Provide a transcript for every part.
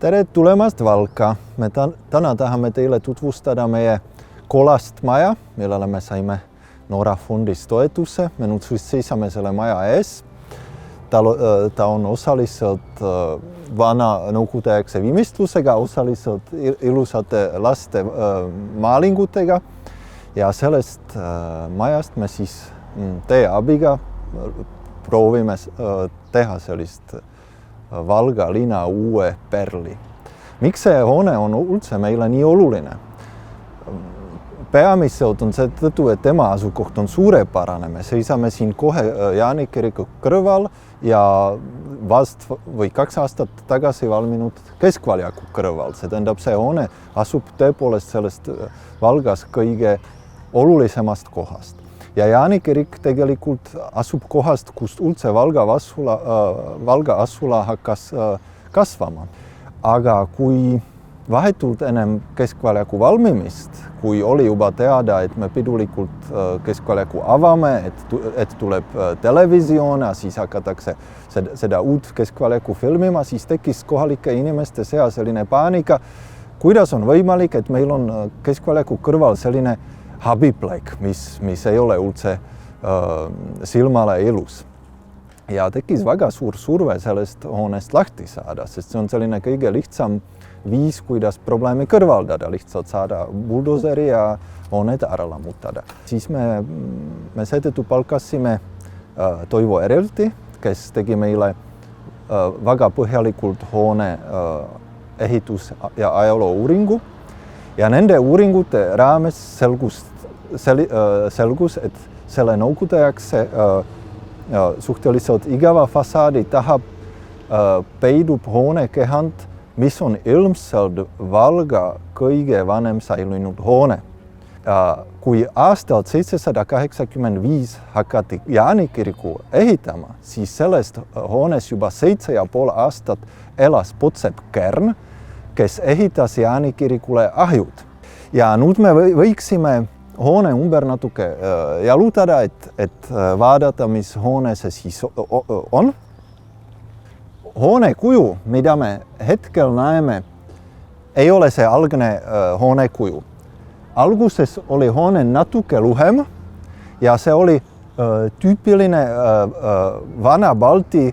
Tere tulemast Valka! Me täna tahame teille tutvustada meie kollast maja, millele me saime Norra fondist toetuse. Me nüüd seisame selle maja ees. Ta on osaliselt vana nõukogudeaegse viimistlusega, osaliselt ilusate laste maalingutega. Ja sellest majast me siis teie abiga proovime teha sellist Valga linna uue perli. Miks see hoone on üldse meile nii oluline? Peamiselt on see tõttu, et tema asukoht on suurepärane. Me seisame siin kohe Jaani kiriku kõrval ja vast või 2 aastat tagasi valminud Keskväljaku kõrval. See tähendab, see hoone asub tõepoolest sellest Valgas kõige olulisemast kohast. Ja Jaani kirik tegelikult asub kohast, kust üldse Valga asula hakkas kasvama. Aga kui vahetult ennem Keskväljaku valmimist, kui oli juba teada, et me pidulikult Keskväljaku avame, et tuleb televisioon ja siis hakatakse seda uut Keskväljaku filmima, siis tekkis kohalike inimeste seas selline paanika, kuidas on võimalik, et meil on Keskväljaku kõrval selline habiplek, mis ei ole üldse silmale ilus. Ja tekkis väga suur surve sellest hoonest lahti saada, sest see on selline kõige lihtsam viis, kuidas probleemi kõrvaldada, lihtsalt saada buldoseri ja hooned ära lammutada. Siis me seetõttu palkasime Toivo Erelti, kes tegi meile väga põhjalikult hoone ehitus- ja ajaloo uuringu. Ja nende uuringute raames selgus, et selle nõukogudeaegse suhteliselt igava fassaadi taha peidub hoonekehand, mis on ilmselt Valga kõige vanem säilinud hoone. Kui aastal 785 hakati Jaani kiriku ehitama, siis sellest hoones juba 7,5 aastat elas Potsep Kern, kes ehitas Jaani kirikule ahjud. Ja nüüd me võiksime hoone ümber natuke jalutada, et vaadata, mis hoone see siis on. Hoone kuju, mida me hetkel näeme, ei ole see algne hoone kuju. Alguses oli hoone natuke lühem ja see oli tüüpiline vana Balti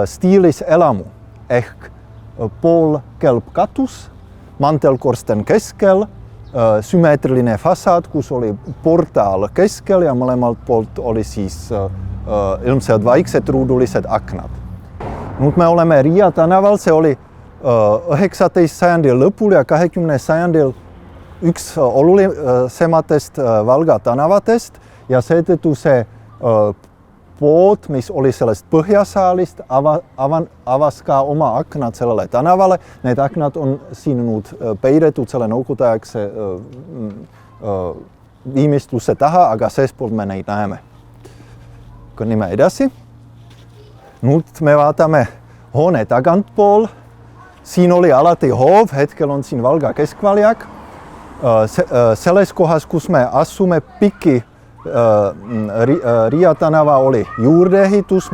stiilis elamu ehk poolkelp katus, mantelkorsten keskel, sümmeetriline fassaad, kus oli portaal keskel ja mõlemalt poolt oli siis ilmselt vaiksed ruudulised aknad. Nüüd me oleme Riia tänaval, see oli 19. sajandil lõpul ja 20. sajandil üks olulisematest Valga tänavatest ja seetõttu see pood, mis oli sellest põhjasaalist, avas ka oma aknad sellele tänavale. Need aknad on siin nüüd peidetud selle nõukogudeaegse viimistluse taha, aga seespoolt me neid näeme. Kõnnime edasi. Nüüd me vaatame hoone tagantpool. Siin oli alati hoov, hetkel on siin Valga Keskväljak. Selles kohas, kus me asume piki Riia tänava oli juurdeehitus,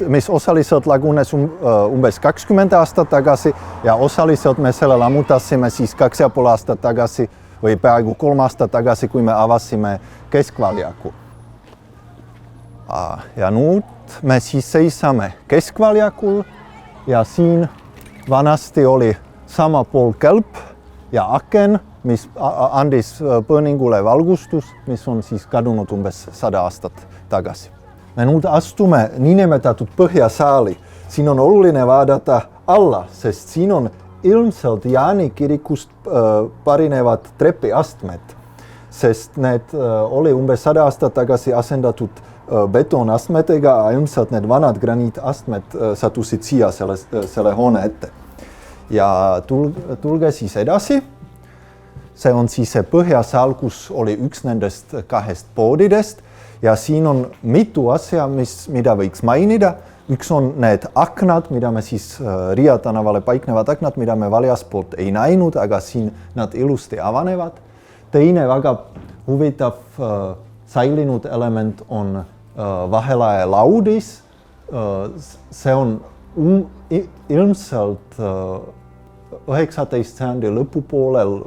mis osaliselt lagunes umbes 20 aastat tagasi ja osaliselt me selle lammutasime siis 2,5 aastat tagasi või peaaegu 3 aastat tagasi, kui me avasime Keskväljaku. Ja nüüd me siis seisame Keskväljakul ja siin vanasti oli sama pool kelp ja aken, mis andis põõningule valgustus, mis on siis kadunud umbes 100 aastat tagasi. Me nüüd astume niinimetatud põhjasaali. Siin on oluline vaadata alla, sest siin on ilmselt Jaani kirikust pärinevad trepiastmed, sest need oli umbes 100 aastat tagasi asendatud betonastmetega, ilmselt need vanad graniitastmed sattusid siia selle hoone ette. Ja tulge siis edasi. See on siis see põhjasaal, kus oli üks nendest 2 poodidest ja siin on mitu asja, mida võiks mainida. Üks on need aknad, mida me siis Riia tänavale paiknevad aknad, mida me väljaspoolt ei näinud, aga siin nad ilusti avanevad. Teine väga huvitav säilinud element on vahelae laudis. See on ilmselt 19. sajandi lõpupoolel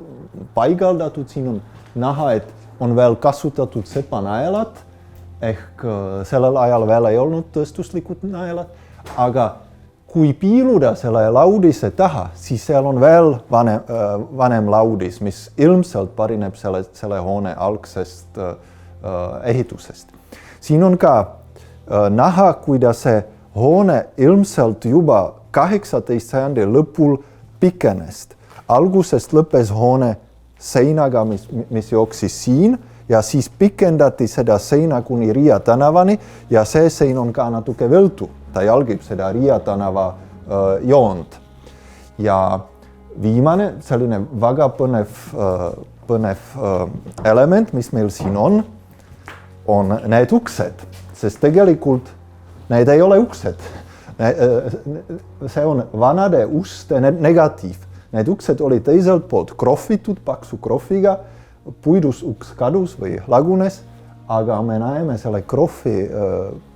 paigaldatud. Siin on näha, et on veel kasutatud sepanaelad, ehk sellel ajal veel ei olnud tõestuslikud naelad, aga kui piiluda selle laudise taha, siis seal on veel vanem laudis, mis ilmselt pärineb selle hoone algsest ehitusest. Siin on ka näha, kuidas see hoone ilmselt juba 18. sajandi lõpul pikenes. Algusest lõppes hoone seinaga, mis jooksis siin, ja siis pikendati seda seina kuni Riia tänavani ja see sein on ka natuke viltu. Ta jälgib seda Riia tänava joont. Ja viimane selline väga põnev element, mis meil siin on need uksed, sest tegelikult need ei ole uksed. See on vanade uste negatiiv. Need uksed olid teiselt poolt krohvitud paksu krohviga, puidus uks kadus või lagunes, aga me näeme selle krohvi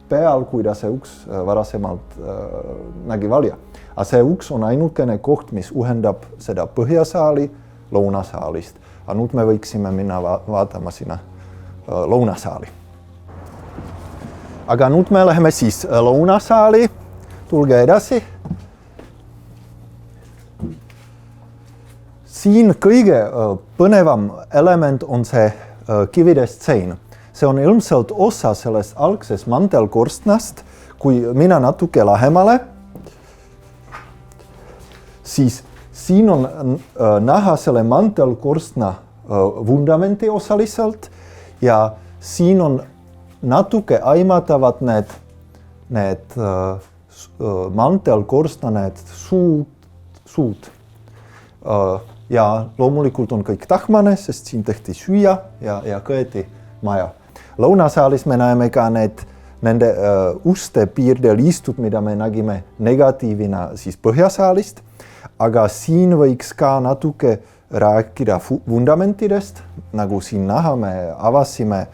peal, kuidas see uks varasemalt nägi välja. Aga see uks on ainukene koht, mis ühendab seda põhjasaali lõunasaalist. Aga nüüd me võiksime minna vaatama sinna lõunasaali. Aga nüüd me läheme siis lõunasaali. Tulge edasi. Siin kõige põnevam element on see kividest sein. See on ilmselt osa sellest algsest mantelkorstnast. Kui minna natuke lähemale, siis siin on näha selle mantelkorstna vundamenti osaliselt ja siin on natuke aimatavad need mantelkorstna, need suud. Ja loomulikult on kõik tahmane, sest siin tehti süüa ja köeti maja. Lõunasaalis me näeme ka nende uste piirdel istud, mida me nägime negatiivina siis põhjasaalist, aga siin võiks ka natuke rääkida fundamentidest, nagu siin näha, me avasime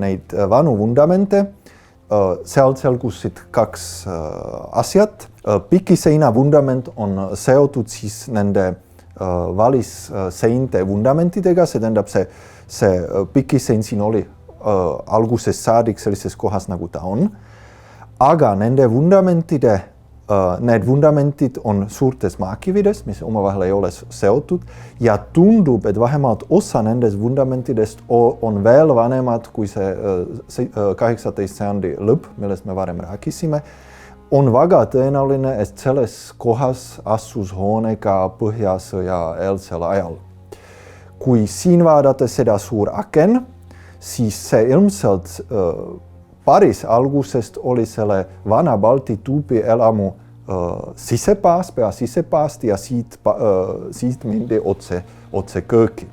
neid vanu vundamente. Sealt selgusid kaks asjad. Pikiseina vundament on seotud siis nende valisseinte fundamentidega, see tähendab see pikisein siin oli algusest saadik sellises kohas, nagu ta on. Aga nende need fundamentid on suurtes maakividest, mis omavahel ei ole seotud ja tundub, et vähemalt osa nendest fundamentidest on veel vanemad kui see 18. sajandi lõpp, millest me varem rääkisime. On väga tõenäoline, et selles kohas asus hoone ka Põhjasõja eelsel ajal. Kui siin vaadata seda suur aken, siis see ilmselt päris algusest oli selle vana Balti tüüpi elamu sisepaas, pea sisepaast ja siit mindi otse kööki.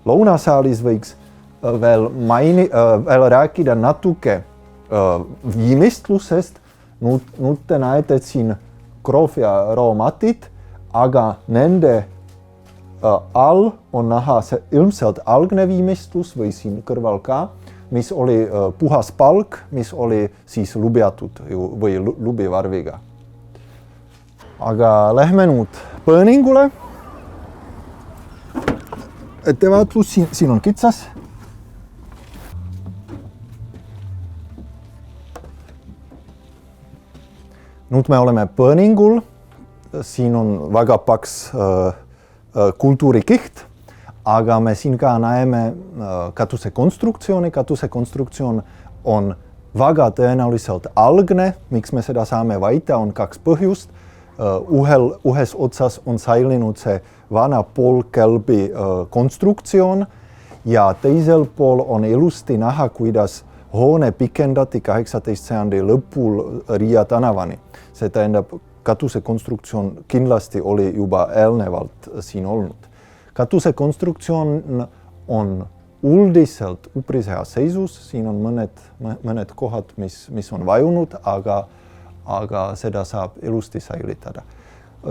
Lõunasaalis võiks veel rääkida natuke viimistlusest. Nüüd te näete siin krohv ja roomatid, aga nende all on näha see ilmselt algne viimistlus või siin kõrval ka, mis oli puhas palk, mis oli siis lubiatud või lubivarviga. Aga lähme nüüd põõningule. Ettevaatlus, siin on kitsas. Nüüd me oleme põõningul. Siin on väga paks kultuurikiht, aga me siin ka näeme katusekonstruktsiooni. Katusekonstruktsioon on väga tõenäoliselt algne. Miks me seda saame väita, on kaks põhjust. Ühes otsas on säilinud see vana poolkelbi konstruktsioon ja teisel pool on ilusti näha, kuidas hoone pikendati 18. sajandi lõpul Riia tänavani. See tähendab, katusekonstruktsioon kindlasti oli juba eelnevalt siin olnud. Katusekonstruktsioon on üldiselt üpris heas seisus, siin on mõned kohad, mis on vajunud, aga seda saab ilusti säilitada.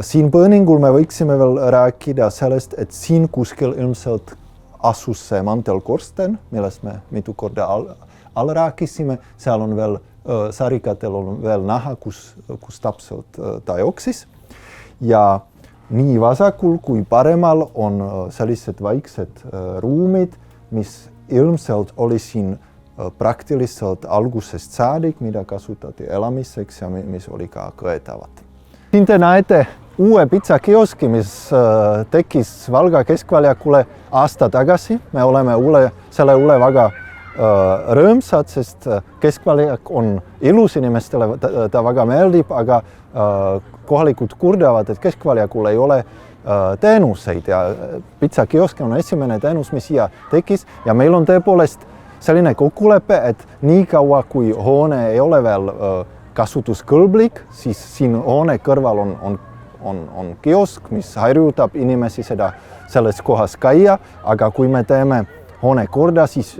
Siin põõningul me võiksime veel rääkida sellest, et siin kuskil ilmselt asus see mantelkorsten, millest me mitu korda all rääkisime. Seal on veel sarikatel on veel näha, kus täpselt ta jooksis. Ja nii vasakul kui paremal on sellised vaiksed ruumid, mis ilmselt oli siin praktiliselt algusest saadik, mida kasutati elamiseks ja mis oli ka kõetavad. Siin te näete uue pizzakioski, mis tekkis Valga keskväljakule aasta tagasi. Me oleme selle üle väga rõõmsad, sest keskväljak on ilus, inimestele ta väga meeldib, aga kohalikud kurdavad, et keskväljakul ei ole teenuseid ja pizzakiosk on esimene teenus, mis siia tekkis ja meil on tõepoolest selline kokkulepe, et nii kaua kui hoone ei ole veel kasutuskõlblik, siis siin hoone kõrval on kiosk, mis harjutab inimesi selles kohas käia, aga kui me teeme hoone korda, siis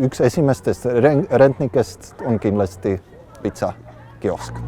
üks esimestest rentnikest on kindlasti pizzakiosk.